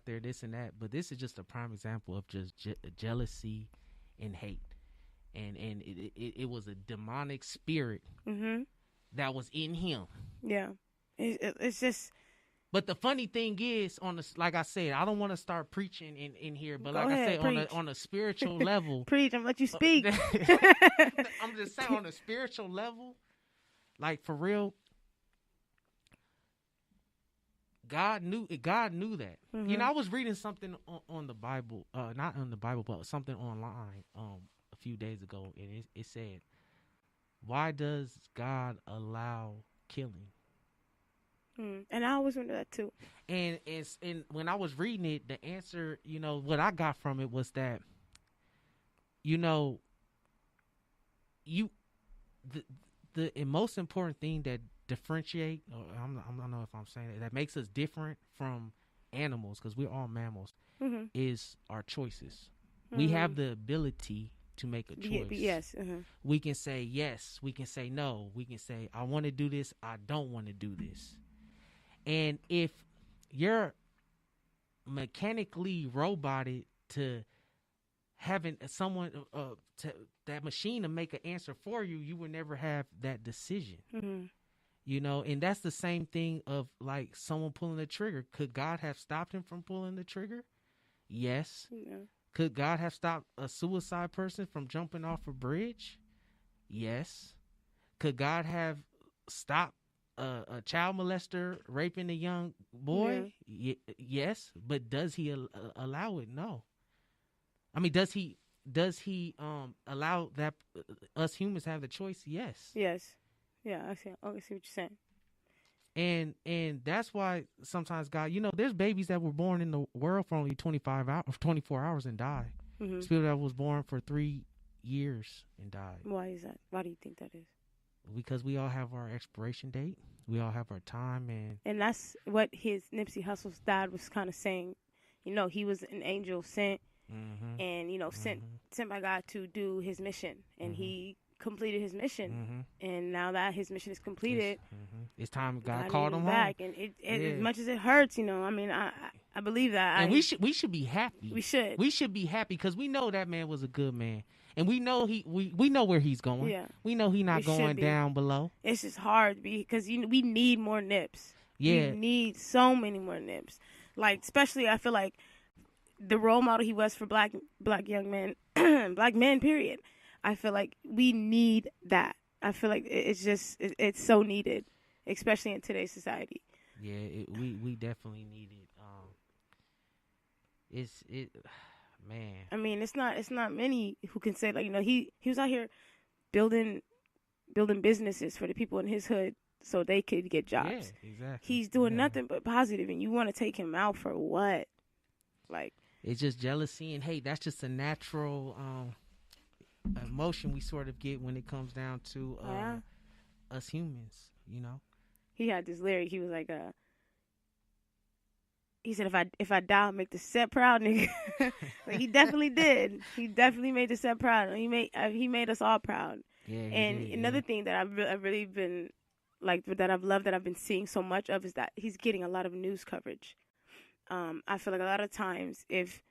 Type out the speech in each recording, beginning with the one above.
there, this and that. But this is just a prime example of just jealousy and hate. And it was a demonic spirit that was in him. Yeah. It's just. But the funny thing is, like I said, I don't want to start preaching in here, but Go like ahead, I said, on a spiritual level. Preach, I'm let you speak. I'm just saying, on a spiritual level, like for real, God knew that. You know, I was reading something on the Bible, not on the Bible, but something online a few days ago, and it said, why does God allow killing? And I always wonder that too. And when I was reading it, the answer, you know, what I got from it was that, you know, the most important thing that differentiate, or I don't know if I'm saying it, that makes us different from animals, because we're all mammals, is our choices. We have the ability to make a choice. Yes. We can say yes. We can say no. We can say, I want to do this. I don't want to do this. And if you're mechanically roboted to having someone, that machine to make an answer for you, you will never have that decision. You know, and that's the same thing of like someone pulling the trigger. Could God have stopped him from pulling the trigger? Yes. Yeah. Could God have stopped a suicide person from jumping off a bridge? Yes. Could God have stopped a child molester raping a young boy? Yes. But does he allow it? No. I mean, does he allow that us humans have the choice? Yes. Yes. Yeah, I see what you're saying. And that's why sometimes God, you know, there's babies that were born in the world for only 24 hours and die. There's people that was born for 3 years and died. Why is that? Why do you think that is? Because we all have our expiration date. We all have our time, and that's what his Nipsey Hussle's dad was kind of saying. You know, he was an angel sent, and you know, sent by God to do his mission, and he completed his mission, and now that his mission is completed, it's time God called him back. home. And as much as it hurts, you know, I mean, I believe that. And we should be happy. We should be happy because we know that man was a good man, and we know we know where he's going. Yeah. We know he's not going down below. It's just hard because we need more Nips. Yeah, we need so many more Nips. Like, especially, I feel like the role model he was for black young men, black men, period. I feel like we need that. I feel like it's so needed, especially in today's society. Yeah, we definitely need it. Man. I mean, it's not many who can say, like, you know, he was out here building businesses for the people in his hood so they could get jobs. Yeah, exactly. He's doing nothing but positive, and you want to take him out for what? Like, it's just jealousy and hate. That's just a natural emotion we sort of get when it comes down to us humans, you know. He had this lyric. He was like, he said, if I die, I'll make the set proud, nigga. Like, he definitely did. He definitely made the set proud. He made us all proud. Yeah. And another thing that I've really been like, that I've loved, that I've been seeing so much of, is that he's getting a lot of news coverage. I feel like a lot of times, if,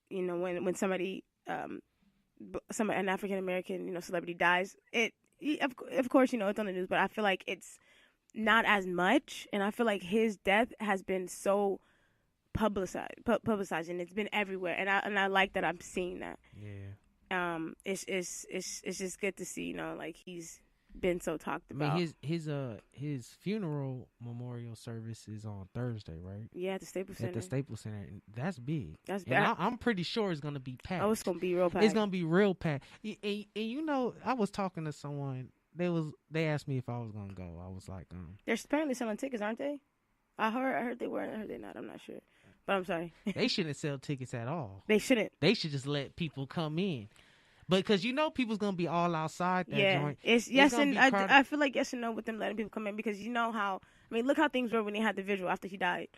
you know, when somebody an African American, you know, celebrity dies, of course, you know, it's on the news, but I feel like it's not as much, and I feel like his death has been so publicized, and it's been everywhere, and I like that I'm seeing that. Yeah. It's just good to see, you know, like, he's been so talked about. I mean, his funeral memorial service is on Thursday, right? Yeah, at the Staples Center. At the Staples Center. That's big. That's big. And I'm pretty sure it's going to be packed. Oh, it's going to be real packed. It's going to be real packed. And you know, I was talking to someone. They asked me if I was going to go. I was like, They're apparently selling tickets, aren't they? I heard they were. I heard they're not. I'm not sure. But I'm sorry. They shouldn't sell tickets at all. They shouldn't. They should just let people come in. But because, you know, people's going to be all outside that joint. It's yes, and I feel like yes and no with them letting people come in, because you know how, I mean, look how things were when they had the visual after he died.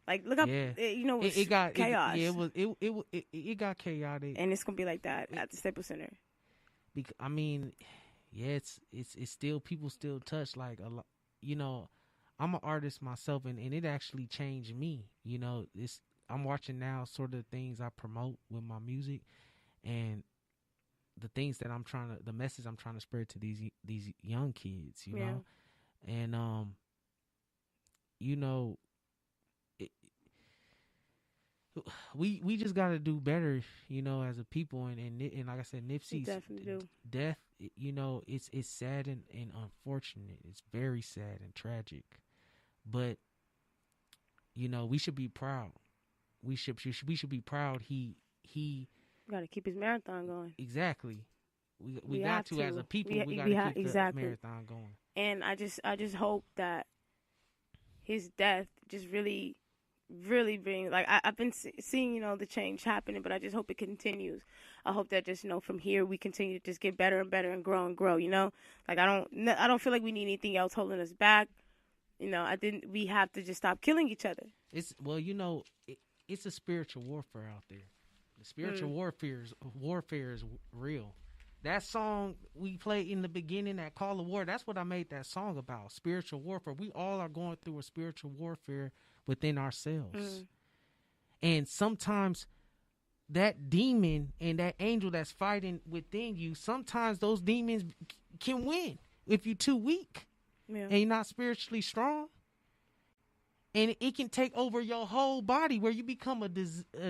Like, look how, you know, it got chaos. It got chaotic. And it's going to be like that at the Staples Center. I mean, yeah, it's still, people still touch, like, a lot, you know, I'm an artist myself, and it actually changed me. You know, I'm watching now sort of the things I promote with my music, and the things that the message I'm trying to spread to these young kids, you know, and you know, we just got to do better, you know, as a people, and like I said, Nipsey's death, you know, it's sad and unfortunate. It's very sad and tragic, but you know, we should be proud. We should be proud. He got to keep his marathon going. Exactly. We got to as a people. We got to keep the marathon going. And I just hope that his death just really brings, like, I've been seeing, you know, the change happening, but I just hope it continues. I hope that just, you know, from here we continue to just get better and better and grow. You know, like I don't feel like we need anything else holding us back. You know, we have to just stop killing each other. You know, it's a spiritual warfare out there. The spiritual warfare is real. That song we played in the beginning, that Call of War, that's what I made that song about, spiritual warfare. We all are going through a spiritual warfare within ourselves. And sometimes that demon and that angel that's fighting within you, sometimes those demons can win if you're too weak and you're not spiritually strong. And it can take over your whole body where you become a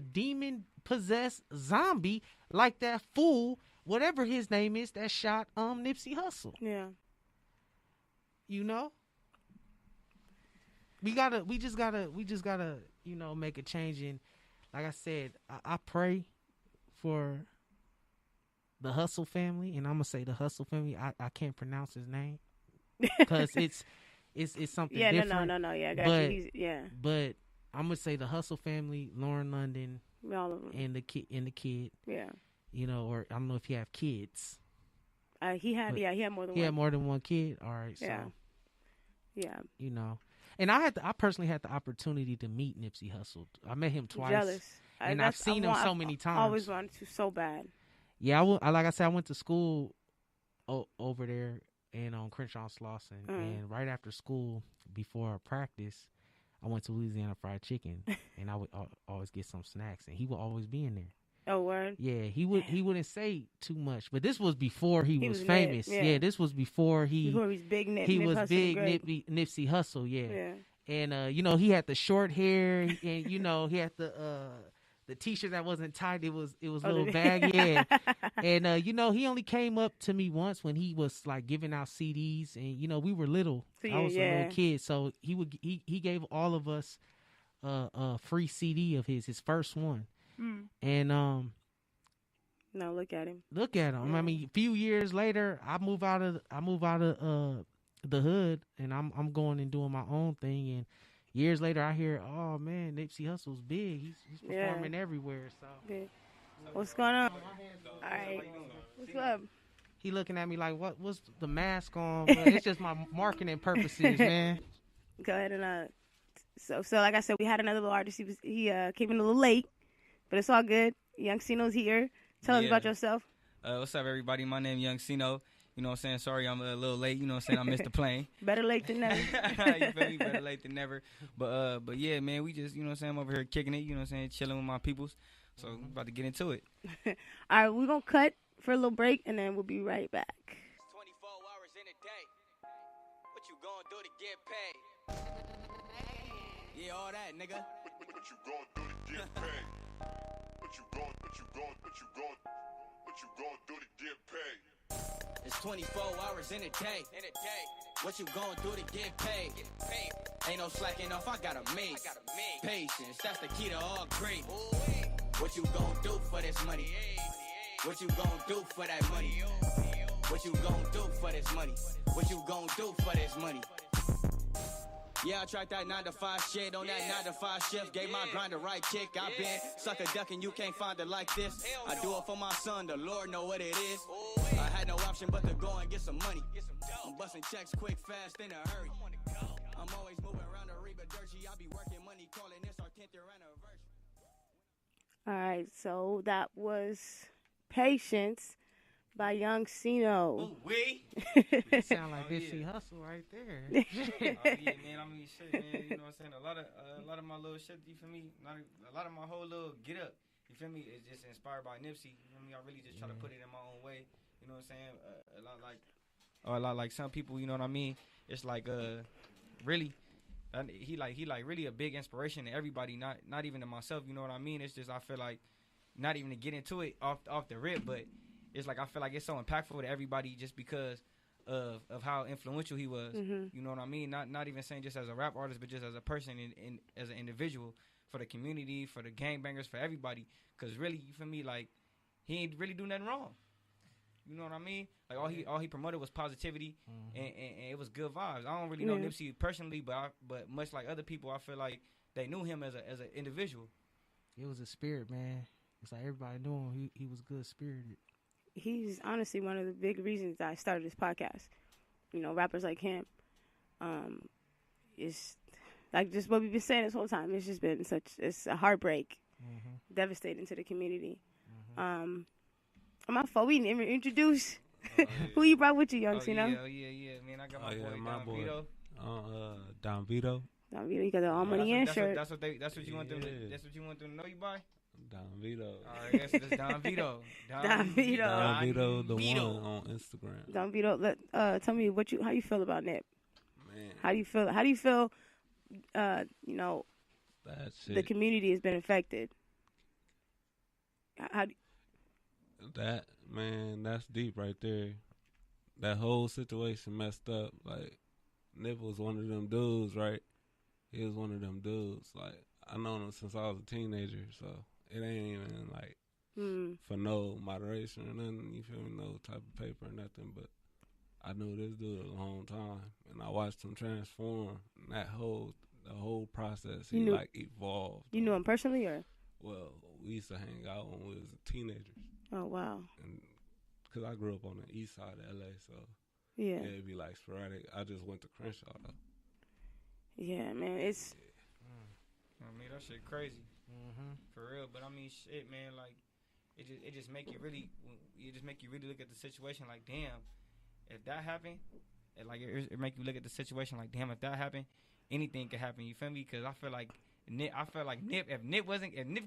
demon-possessed zombie like that fool, whatever his name is, that shot Nipsey Hussle. Yeah. You know? We just gotta, you know, make a change. And like I said, I pray for the Hussle family, and I'm gonna say the Hussle family. I can't pronounce his name because it's something different. No. Yeah, I got you. But I'm gonna say the Hussle family, Lauren London, all of them, and the kid. Yeah. You know, or I don't know if he have kids. He had more than one. He had more than one kid. All right. Yeah. So. Yeah. You know, and I personally had the opportunity to meet Nipsey Hussle. I met him twice. Jealous. And I've seen him so many times. I always wanted to so bad. Yeah, like I said, I went to school over there and on Crenshaw and Slauson. And right after school, before practice, I went to Louisiana Fried Chicken, and I would always get some snacks, and he would always be in there. Oh, word? Yeah, he wouldn't say too much, but this was before he was famous. Yeah, this was before he was big. Nipsey Hussle. Yeah. And you know, he had the short hair, and you know, he had the t-shirt that wasn't tight. It was a little baggy. Yeah. And you know, he only came up to me once when he was like giving out CDs, and you know, we were little. I was a little kid, so he gave all of us a free CD of his first one. And no, look at him. Yeah. I mean, a few years later, I move out of the hood, and I'm going and doing my own thing. And years later, I hear, oh man, Nipsey Hussle's big. He's performing everywhere. So, what's going on? All right, what's up? He looking at me like, what's the mask on? But it's just my marketing purposes, man. Go ahead and so like I said, we had another little artist. He came in a little late. But it's all good. Young Sino's here. Tell us about yourself. What's up, everybody? My name is Young Sino. You know what I'm saying? Sorry I'm a little late. You know what I'm saying? I missed the plane. Better late than never. You feel me? Better late than never. But yeah, man, we just, you know what I'm saying? I'm over here kicking it. You know what I'm saying? Chilling with my peoples. So I'm about to get into it. All right, we're going to cut for a little break, and then we'll be right back. 24 hours in a day. What you going to do to get paid? Yeah, all that, nigga. What you going to do to get paid? What you going to do to get paid? It's 24 hours in a day. What you gonna do to get paid? Ain't no slacking off, I gotta make patience, that's the key to all great. What you gonna do for this money? What you gonna do for that money? What you gonna do for this money? What you gonna do for this money? Yeah, I tried that 9 to 5 shit on that 9 to 5 shift. Gave my grind the right kick. I been sucker ducking, you can't find it like this. I do it for my son, the Lord know what it is. I had no option but to go and get some money. I'm busting checks quick, fast, in a hurry. I'm always moving around the Reba Dirty. I be working money, calling this our 10th year anniversary. All right, so that was Patience by Young Sino. Ooh, we. That sound like Oh, Nipsey yeah. Hussle right there. Oh yeah, man. I mean, shit, man. You know what I'm saying? A lot of my little shit. You feel me? A lot of my whole little get up. You feel me? Is just inspired by Nipsey. You know what I mean? I really just try to put it in my own way. You know what I'm saying? A lot like some people. You know what I mean? It's like really. He like really a big inspiration to everybody. Not even to myself. You know what I mean? It's just I feel like not even to get into it off the rip, but it's like I feel like it's so impactful to everybody just because of how influential he was. Mm-hmm. You know what I mean? Not even saying just as a rap artist, but just as a person and as an individual for the community, for the gangbangers, for everybody. Because really, you feel me? Like he ain't really do nothing wrong. You know what I mean? Like all he promoted was positivity and it was good vibes. I don't really know Nipsey personally, but much like other people, I feel like they knew him as an individual. It was a spirit, man. It's like everybody knew him. He was good spirited. He's honestly one of the big reasons I started this podcast. You know, rappers like him. It's like just what we've been saying this whole time. It's just been it's a heartbreak, devastating to the community. On my phone, we didn't even introduce who you brought with you, Young Sino. Yeah, man. I got my boy, boy. Vito. Don Vito. Don Vito, you got the all money in shirt. That's what you want them to know you by? Don Vito. All right, that's Don Vito. Don Vito. Don Vito, the one on Instagram. Don Vito, tell me how you feel about Nip. Man, How do you feel? You know, that shit. the community has been affected. That, man, that's deep right there. That whole situation messed up. Like, Nip was one of them dudes, right? He was one of them dudes. Like, I known him since I was a teenager, so it ain't even like for no moderation or nothing. You feel me? No type of paper or nothing. But I knew this dude a long time, and I watched him transform. And the whole process, he like evolved. You knew him personally, or? Well, we used to hang out when we was teenagers. Oh wow! And because I grew up on the east side of LA, so yeah, it'd be like sporadic. I just went to Crenshaw though. Yeah, man, it's. I mean, that shit crazy, for real. But I mean, shit, man, like it just make you really look at the situation like, damn, if that happened, it make you look at the situation like, damn, if that happened, anything could happen. You feel me? Because I feel like Nip, if Nip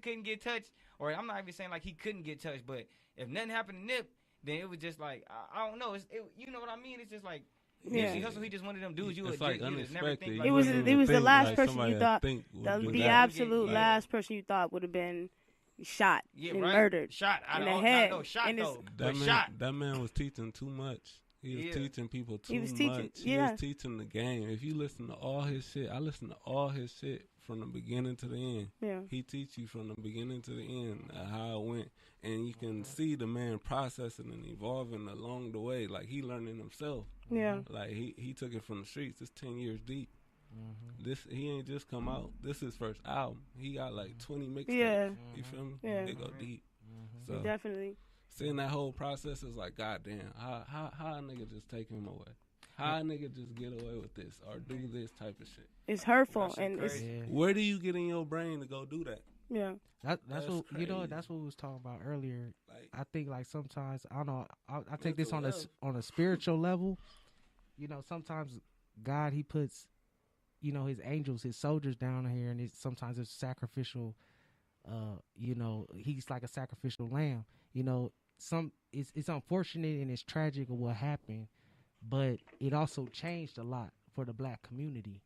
couldn't get touched, or I'm not even saying like he couldn't get touched, but if nothing happened to Nip, then it was just like I don't know. You know what I mean? It's just like Nipsey Hussle. He just one of them dudes you would like never think. Like, it was the last person you thought, the absolute like, last person you thought would have been shot and right? murdered, shot in the head. That man was teaching too much. He was teaching people too much. He was teaching the game. If you listen to all his shit, I listen to all his shit from the beginning to the end. Yeah. He teach you from the beginning to the end how it went. And you can see the man processing and evolving along the way. Like, he learning himself. Yeah. Like, he took it from the streets. It's 10 years deep. He ain't just come out. This is his first album. He got like 20 mixtapes. Yeah. You feel me? Yeah. They go deep. So Definitely. seeing that whole process is like, goddamn, how a nigga just take him away? How a nigga just get away with this or do this type of shit? It's hurtful, and it's where do you get in your brain to go do that? Yeah, that's what crazy. That's what we was talking about earlier. Like, I think like sometimes I don't know. I take this on a spiritual level. You know, sometimes God he puts, you know, his angels, his soldiers down here, and sometimes it's sacrificial. You know, he's like a sacrificial lamb. You know, it's unfortunate and it's tragic of what happened, but it also changed a lot for the black community.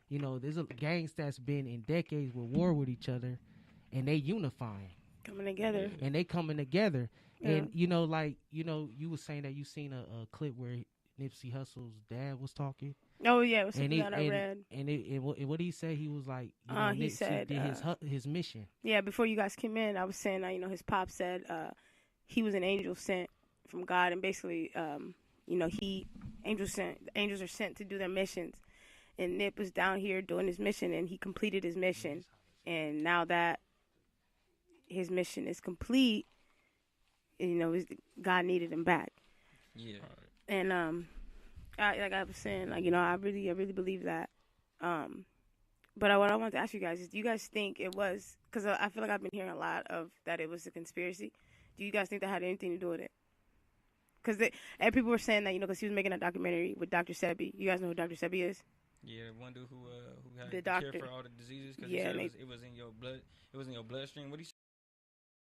You know, there's gangs that's been in decades with war with each other, and they unifying, coming together, Yeah. And you know, like you were saying that you seen a clip where Nipsey Hussle's dad was talking. Oh yeah, it was something that I read. And what did he say? He was like, he said did his mission. Yeah, before you guys came in, I was saying, his pop said he was an angel sent from God, and basically, angels are sent to do their missions, and Nip was down here doing his mission, and he completed his mission, and now that his mission is complete, God needed him back. Yeah. And like I was saying, I really believe that. But what I wanted to ask you guys is, do you guys think it was, because I feel like I've been hearing a lot of that it was a conspiracy. Do you guys think that had anything to do with it? because and people were saying that, you know, because he was making a documentary with Dr. Sebi. You guys know who Dr. Sebi is? Yeah, one dude who had The the doctor. cure for all the diseases because Yeah, it was in your blood. It was in your bloodstream. What do you